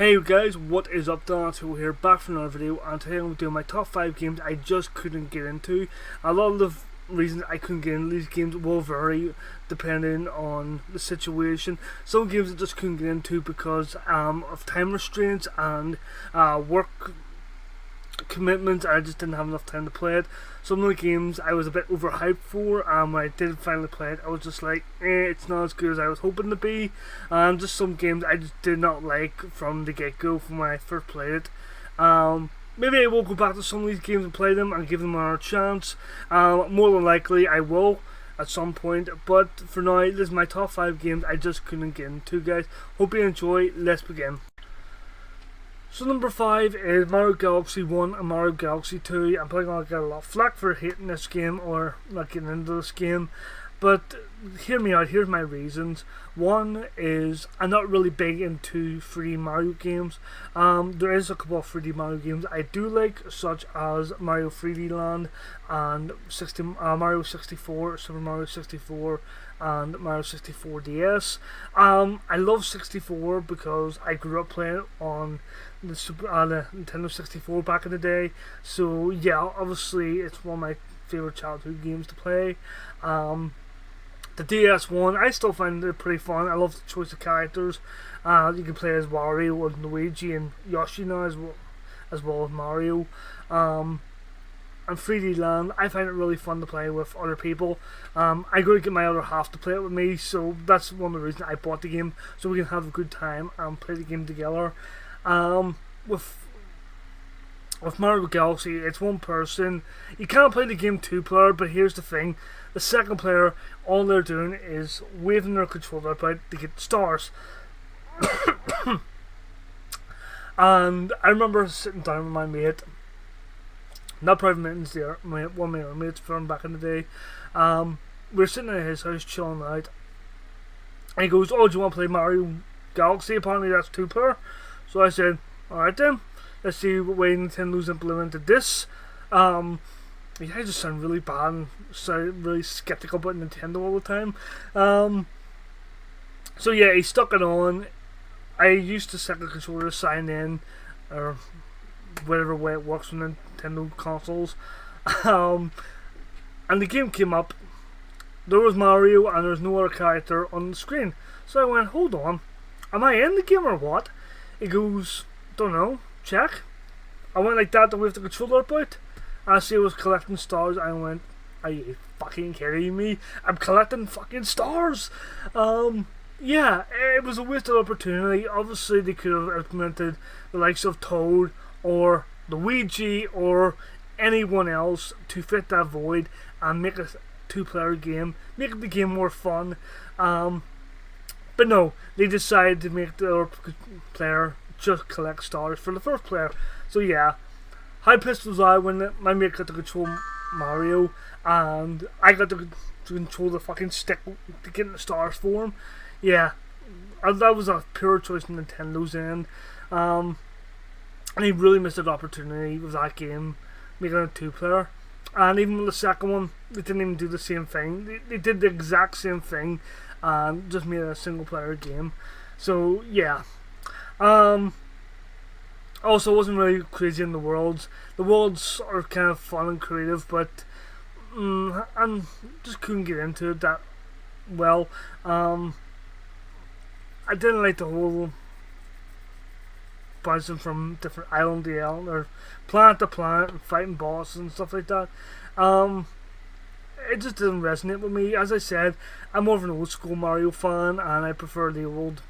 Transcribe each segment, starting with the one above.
Hey you guys, what is up? Donato here, back for another video, and today I'm doing my top 5 games I just couldn't get into. A lot of the reasons I couldn't get into these games will vary depending on the situation. Some games I just couldn't get into because of time restraints and work commitments. I just didn't have enough time to play it. Some of the games I was a bit overhyped for, and when I did finally play it, I was just like, it's not as good as I was hoping to be. Just some games I just did not like from the get-go from when I first played it. Maybe I will go back to some of these games and play them and give them another chance. More than likely I will at some point, but for now this is my top 5 games I just couldn't get into, guys. Hope you enjoy. Let's begin. So number 5 is Mario Galaxy 1 and Mario Galaxy 2. I'm probably going to get a lot of flack for hating this game or not getting into this game, but hear me out, here's my reasons. One is I'm not really big into 3D Mario games. There is a couple of 3D Mario games I do like, such as Mario 3D Land and Mario 64, Super Mario 64 and Mario 64 DS. I love 64 because I grew up playing it on the Nintendo 64 back in the day. So yeah, obviously it's one of my favorite childhood games to play. The DS one, I still find it pretty fun. I love the choice of characters. You can play as Wario and Luigi and Yoshi now as well as Mario. And 3D Land, I find it really fun to play with other people. I'm going to get my other half to play it with me, so that's one of the reasons I bought the game, so we can have a good time and play the game together. With Mario Galaxy, it's one person. You can't play the game 2-player, but here's the thing. The second player, all they're doing is waving their controller about to get stars. And I remember sitting down with my mate, not private mittens there, one of my roommates from back in the day. We were sitting at his house chilling out, and he goes, "Oh, do you want to play Mario Galaxy? Apparently that's 2-player." So I said, "Alright then, let's see what way Nintendo's implemented this." I just sound really bad and sound really skeptical about Nintendo all the time. So yeah, he stuck it on. I used to set the controller to sign in, or whatever way it works on Nintendo consoles. And the game came up. There was Mario and there was no other character on the screen. So I went, hold on, am I in the game or what? He goes, don't know, check. I went like that to wave the controller about. I see I was collecting stars. I went, are you fucking kidding me? I'm collecting fucking stars. Yeah, it was a wasted opportunity. Obviously they could have implemented the likes of Toad or Luigi or anyone else to fit that void and make a 2-player game, make the game more fun. But no, they decided to make the other player just collect stars for the first player. So yeah, how pissed was I when my mate got to control Mario and I got to control the fucking stick to get the stars for him. Yeah, that was a pure choice on Nintendo's end. And he really missed an opportunity with that game, making it a 2-player. And even with the second one, they didn't even do the same thing. They did the exact same thing and just made it a single-player game. So yeah. Also, it wasn't really crazy in the worlds. The worlds are kind of fun and creative, but I just couldn't get into it that well. I didn't like the whole bouncing from different island to island or planet to planet and fighting bosses and stuff like that. It just didn't resonate with me. As I said, I'm more of an old school Mario fan and I prefer the old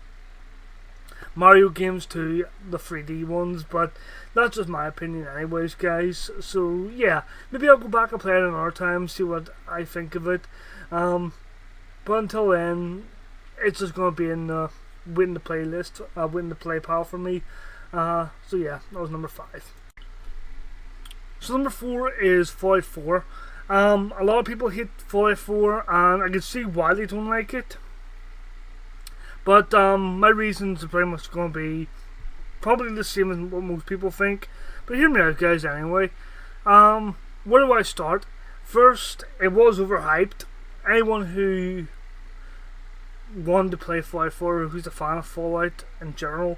Mario games to the 3D ones, but that's just my opinion anyways, guys. So yeah, maybe I'll go back and play it another time, see what I think of it. But until then, it's just going to be in the win the playlist, win the play pile for me. So yeah, that was number 5. So number 4 is Fallout 4. A lot of people hate Fallout 4 and I can see why they don't like it. But my reasons are pretty much going to be probably the same as what most people think. But hear me out, guys, anyway. Where do I start? First, it was overhyped. Anyone who wanted to play Fallout 4, who's a fan of Fallout in general,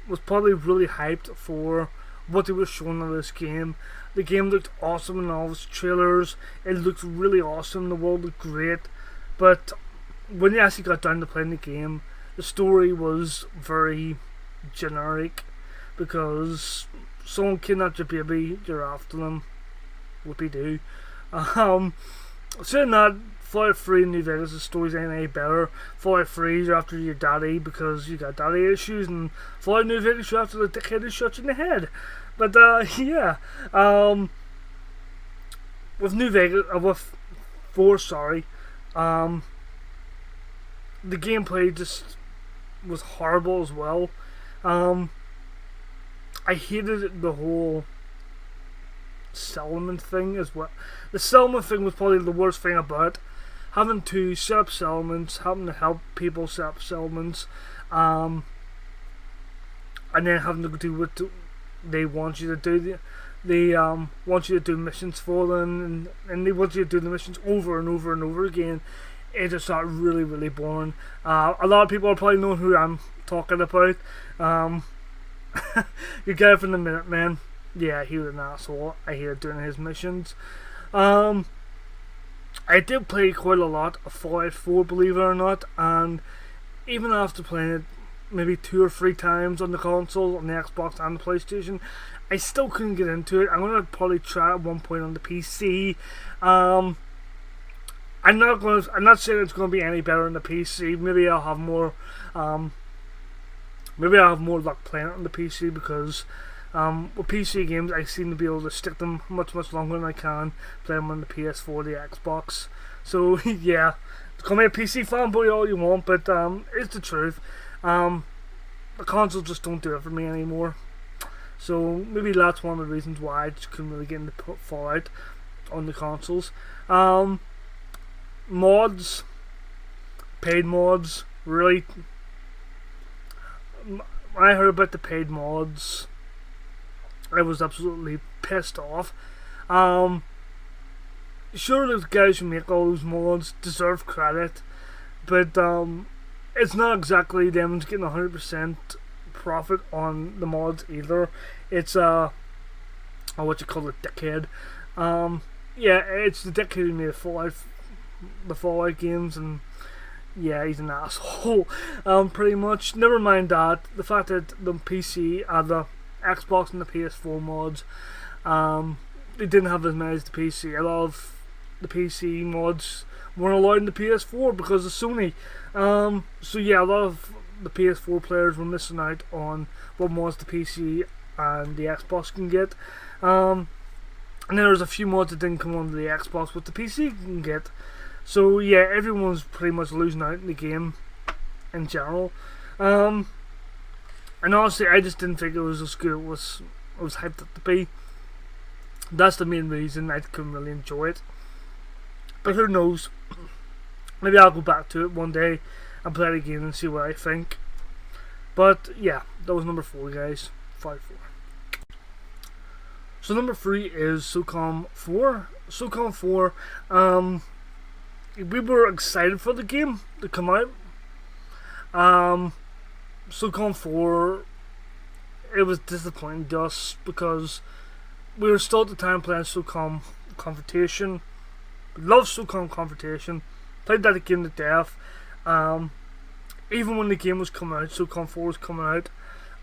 was probably really hyped for what they were showing on this game. The game looked awesome in all its trailers. It looked really awesome. The world looked great. But when you actually got down to playing the game, the story was very generic because someone kidnapped your baby, you're after them. Whoopie doo. Saying that, Fallout 3 in New Vegas, the stories ain't any better. Fallout 3, you're after your daddy because you got daddy issues, and Fallout New Vegas, you're after the dickhead who shot you in the head. But yeah, with New Vegas, with 4, sorry, the gameplay just was horrible as well. I hated the whole settlement thing as well. The settlement thing was probably the worst thing about it. Having to set up settlements, having to help people set up settlements, and then having to do what they want you to do. They want you to do missions for them, and they want you to do the missions over and over and over again. It just got really, really boring. A lot of people are probably knowing who I'm talking about. Your guy from the Minutemen. Yeah, he was an asshole. I hated doing his missions. I did play quite a lot of Fallout 4, believe it or not, and even after playing it maybe 2 or 3 times on the console, on the Xbox and the PlayStation, I still couldn't get into it. I'm gonna probably try at one point on the PC. I'm not saying it's gonna be any better on the PC. Maybe I'll have more. Maybe I'll have more luck playing it on the PC because with PC games, I seem to be able to stick them much longer than I can play them on the PS4, the Xbox. So yeah, call me a PC fanboy all you want, but it's the truth. The consoles just don't do it for me anymore. So maybe that's one of the reasons why I just couldn't really get into Fallout on the consoles. Mods, paid mods, really. When I heard about the paid mods, I was absolutely pissed off. Sure, those guys who make all those mods deserve credit, but it's not exactly them who's getting 100% profit on the mods either. It's what you call a dickhead. Yeah, it's the dickhead who made the Fallout games, and yeah, he's an asshole. Pretty much. Never mind that. The fact that the PC, the Xbox and the PS4 mods, they didn't have as many as the PC. A lot of the PC mods weren't allowed in the PS4 because of Sony. So yeah, a lot of the PS4 players were missing out on what mods the PC and the Xbox can get. And then there's a few mods that didn't come onto the Xbox, but the PC can get. So yeah, everyone's pretty much losing out in the game in general. And honestly, I just didn't think it was as good as it was hyped up to be. That's the main reason I couldn't really enjoy it. But who knows? Maybe I'll go back to it one day and play it again and see what I think. But yeah, that was number 4, guys. 5-4. So number 3 is SOCOM 4. SOCOM 4. We were excited for the game to come out. SOCOM 4, it was disappointing to us because we were still at the time playing SOCOM Confrontation. We loved SOCOM Confrontation. Played that game to death. Even when the game was coming out, SOCOM 4 was coming out,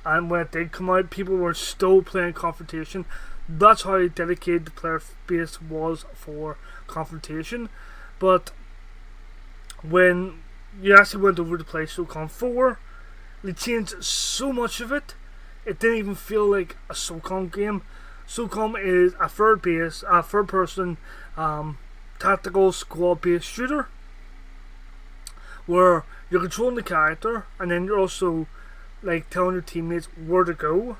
and when it did come out, people were still playing Confrontation. That's how dedicated the player base was for Confrontation. But when you actually went over to play SOCOM 4, they changed so much of it, it didn't even feel like a SOCOM game. SOCOM is a third person tactical squad based shooter where you're controlling the character and then you're also like telling your teammates where to go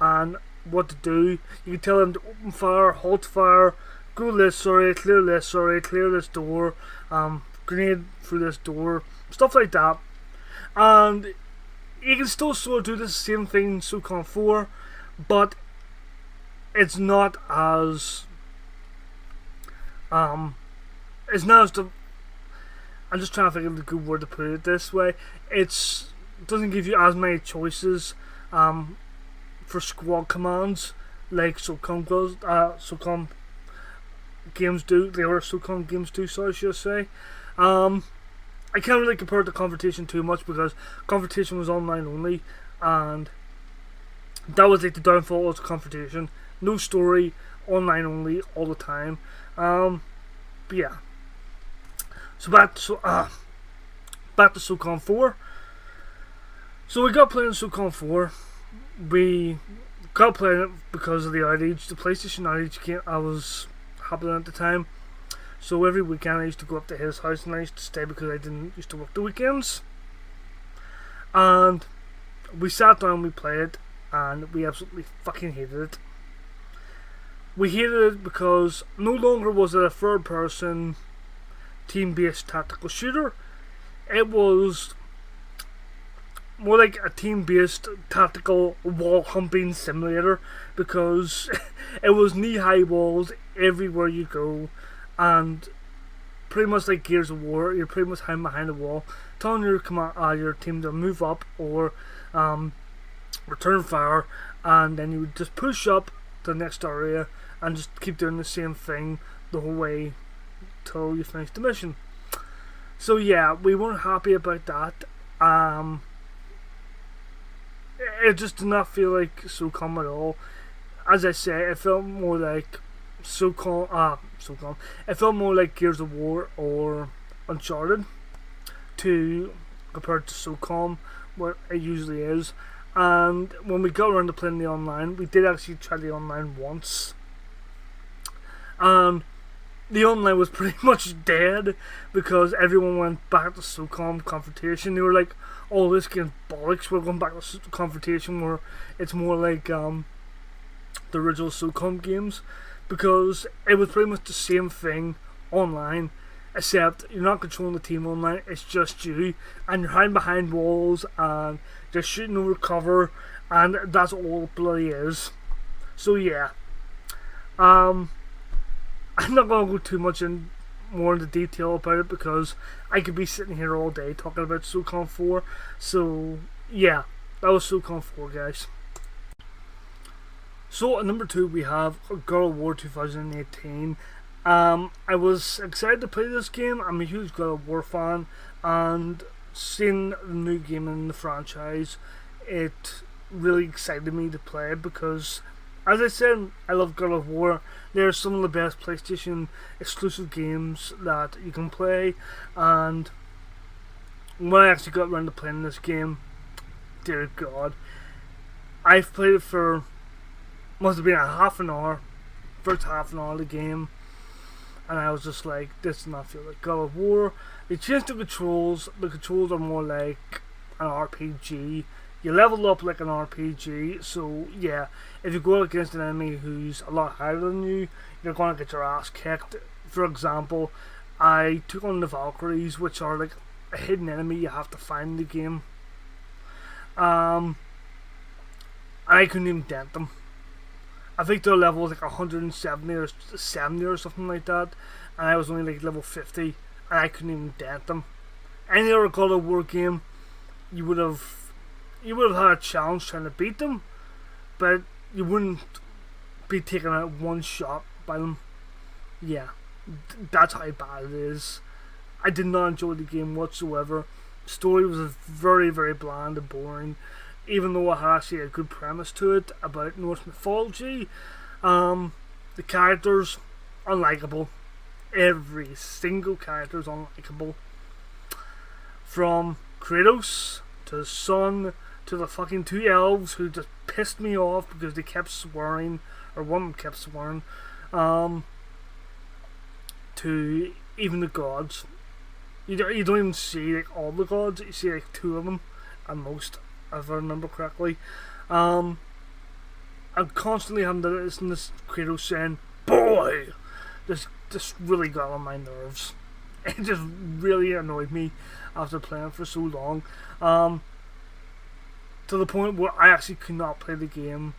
and what to do. You can tell them to open fire, halt fire, go this sorry, clear this door, grenade through this door, stuff like that. And you can still sort of do the same thing in SOCOM 4, but it's not as it's not as I'm just trying to think of the good word to put it this way. It doesn't give you as many choices. for squad commands like SOCOM games do. The other SOCOM games do, so I should say. I can't really compare it to Confrontation too much because Confrontation was online only, and that was like the downfall of Confrontation. No story, online only all the time. But yeah. So back to SOCOM 4. So we got playing SOCOM 4. We got playing it because of the outage, the PlayStation outage I was happening at the time. So every weekend I used to go up to his house and I used to stay because I didn't used to work the weekends. And we sat down, we played, and we absolutely fucking hated it. We hated it because no longer was it a third person team-based tactical shooter. It was more like a team-based tactical wall humping simulator because it was knee-high walls everywhere you go, and pretty much like Gears of War, you're pretty much hiding behind a wall, telling your team to move up or return fire, and then you would just push up to the next area and just keep doing the same thing the whole way till you finish the mission. So yeah, we weren't happy about that. It just did not feel like SOCOM at all. As I say, it felt more like SOCOM. It felt more like Gears of War or Uncharted compared to SOCOM, what it usually is. And when we got around to playing the online, we did actually try the online once. And the online was pretty much dead because everyone went back to SOCOM Confrontation. They were like, "Oh, this game's bollocks. We're going back to Confrontation where it's more like the original SOCOM games," because it was pretty much the same thing online, except you're not controlling the team online. It's just you, and you're hiding behind walls and just shooting over cover, and that's all it bloody is. So yeah, I'm not going to go too much more into detail about it because I could be sitting here all day talking about SOCOM 4. So yeah, that was SOCOM 4, guys. So at number 2 we have God of War 2018. I was excited to play this game. I'm a huge God of War fan, and seeing the new game in the franchise, it really excited me to play it because, as I said, I love God of War. They're some of the best PlayStation exclusive games that you can play, and when I actually got around to playing this game, dear God, I've played it for, must have been a half an hour, first half an hour of the game, and I was just like, this does not feel like God of War. They changed the controls. The controls are more like an RPG. You level up like an RPG, so yeah, if you go against an enemy who's a lot higher than you, you're going to get your ass kicked. For example, I took on the Valkyries, which are like a hidden enemy you have to find in the game. I couldn't even dent them. I think their level was like 170 or 70 or something like that, and I was only like level 50, and I couldn't even dent them. Any other God of War game, you would have had a challenge trying to beat them, but you wouldn't be taken out one shot by them. Yeah, that's how bad it is. I did not enjoy the game whatsoever. The story was very, very bland and boring, even though it had actually a good premise to it about Norse mythology. The characters, unlikable. Every single character is unlikable. From Kratos to his son to the fucking 2 elves who just pissed me off because they kept swearing, or one kept swearing, to even the gods. You don't even see like all the gods, you see like 2 of them at most, if I remember correctly. I'm constantly having to listen to this Kratos saying, "Boy!" Just really got on my nerves. It just really annoyed me after playing for so long. To the point where I actually could not play the game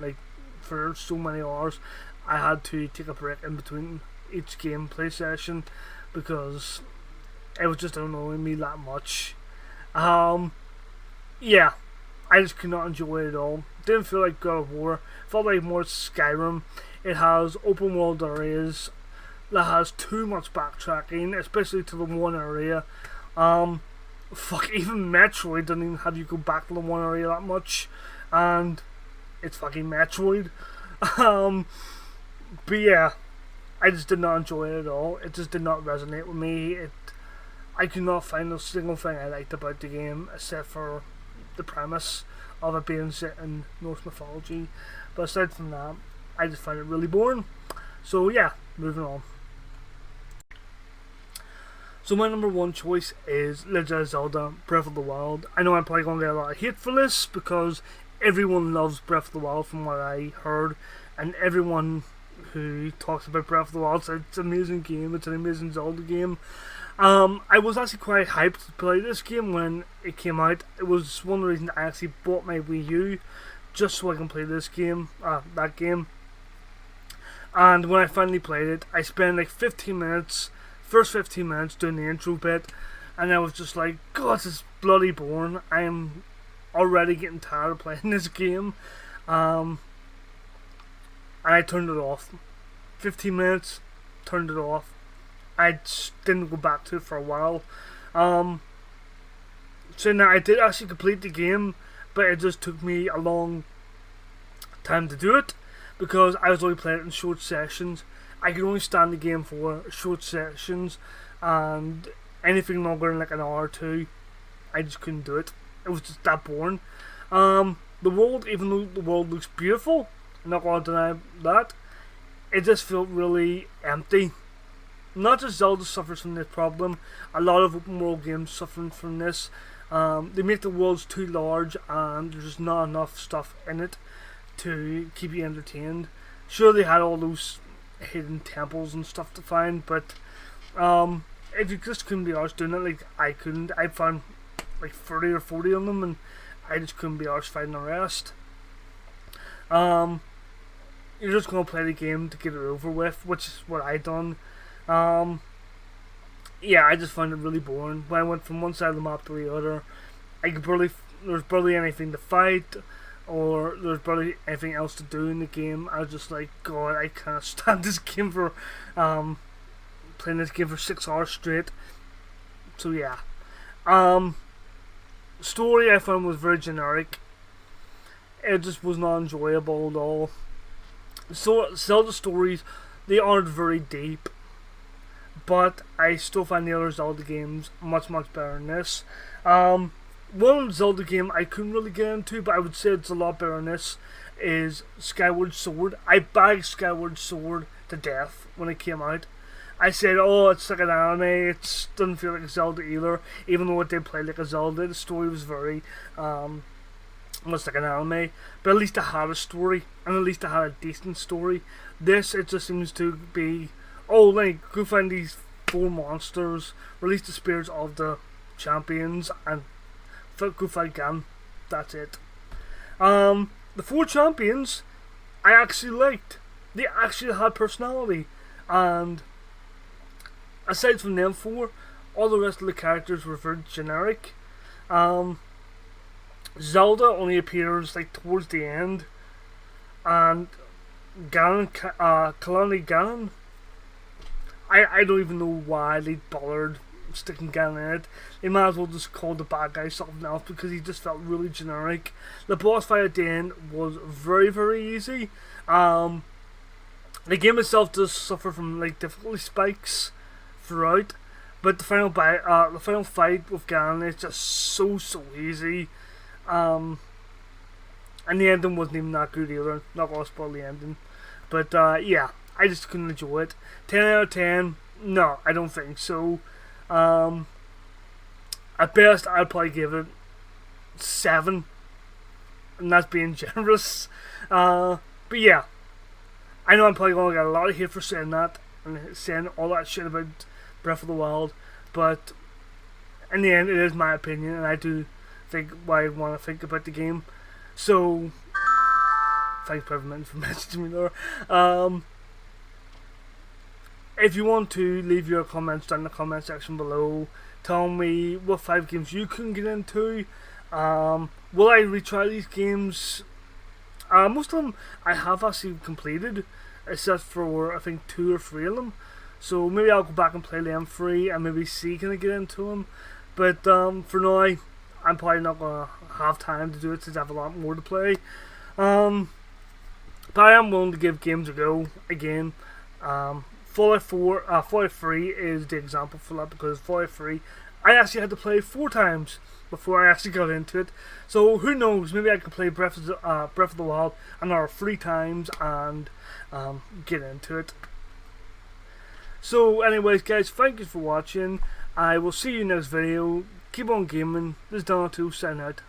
like for so many hours. I had to take a break in between each gameplay session because it was just annoying me that much. Yeah, I just could not enjoy it at all. Didn't feel like God of War. Felt like more Skyrim. It has open world areas that has too much backtracking, especially to the one area. Fuck, even Metroid doesn't even have you go back to the one area that much, and it's fucking Metroid. But yeah, I just did not enjoy it at all. It just did not resonate with me. I could not find a single thing I liked about the game except for the premise of it being set in Norse mythology. But aside from that, I just find it really boring. So yeah, moving on. So my number one choice is Legend of Zelda Breath of the Wild. I know I'm probably going to get a lot of hate for this because everyone loves Breath of the Wild from what I heard, and everyone who talks about Breath of the Wild says it's an amazing game, it's an amazing Zelda game. I was actually quite hyped to play this game when it came out. It was one of the reasons I actually bought my Wii U, just so I can play this game, that game. And when I finally played it, I spent like 15 minutes, first 15 minutes doing the intro bit, and I was just like, God, this is bloody boring. I am already getting tired of playing this game. And I turned it off. 15 minutes, turned it off. I just didn't go back to it for a while. So now I did actually complete the game, but it just took me a long time to do it because I was only playing it in short sessions. I could only stand the game for short sessions, and anything longer than like an hour or two, I just couldn't do it. It was just that boring. The world, even though the world looks beautiful, I'm not going to deny that, it just felt really empty. Not just Zelda suffers from this problem, a lot of open world games suffering from this. They make the worlds too large and there's just not enough stuff in it to keep you entertained. Sure, they had all those hidden temples and stuff to find, but if you just couldn't be arsed doing it, like I couldn't, I found like 30 or 40 of them and I just couldn't be arsed finding the rest. You're just going to play the game to get it over with, which is what I done. Yeah, I just found it really boring. When I went from one side of the map to the other, there's barely anything to fight, or there's barely anything else to do in the game. I was just like, God, I can't stand this game for, playing this game for 6 hours straight. So yeah. Story I found was very generic. It just was not enjoyable at all. So Zelda stories, they aren't very deep, but I still find the other Zelda games much better than this. One Zelda game I couldn't really get into, but I would say it's a lot better than this, is Skyward Sword. I bagged Skyward Sword to death when it came out. I said, oh, it's like an anime, it doesn't feel like a Zelda either, even though it did play like a Zelda. The story was very much like an anime, but at least it had a story, and at least it had a decent story. This, it just seems to be, oh, like, go find these 4 monsters, release the spirits of the champions, and go fight Ganon. That's it. The 4 champions, I actually liked. They actually had personality, and aside from them 4, all the rest of the characters were very generic. Zelda only appears like towards the end, and Ganon, Calamity Ganon, I don't even know why they bothered sticking Ganon in it. They might as well just call the bad guy something else because he just felt really generic. The boss fight at the end was very easy. The game itself does suffer from like difficulty spikes throughout, but the final fight with Ganon is just so easy. And the ending wasn't even that good either. Not gonna spoil the ending, but yeah, I just couldn't enjoy it. 10 out of 10? No, I don't think so. At best, I'd probably give it 7, and that's being generous. But yeah, I know I'm probably gonna get a lot of hate for saying that and saying all that shit about Breath of the Wild, but in the end, it is my opinion, and I do think what I want to think about the game. So thanks Peppermint for messaging me there. If you want to leave your comments down in the comment section below, tell me what 5 games you couldn't get into, Will I retry these games? Most of them I have actually completed, except for I think 2 or 3 of them. So maybe I'll go back and play them 3 and maybe see can I get into them. But for now, I'm probably not gonna have time to do it since I have a lot more to play. But I am willing to give games a go again. Fallout 4, Fallout 3 is the example for that, because Fallout 3 I actually had to play 4 times before I actually got into it. So who knows? Maybe I could play Breath of the Wild another 3 times and get into it. So, anyways, guys, thank you for watching. I will see you next video. Keep on gaming. This is Donald 2 signing out.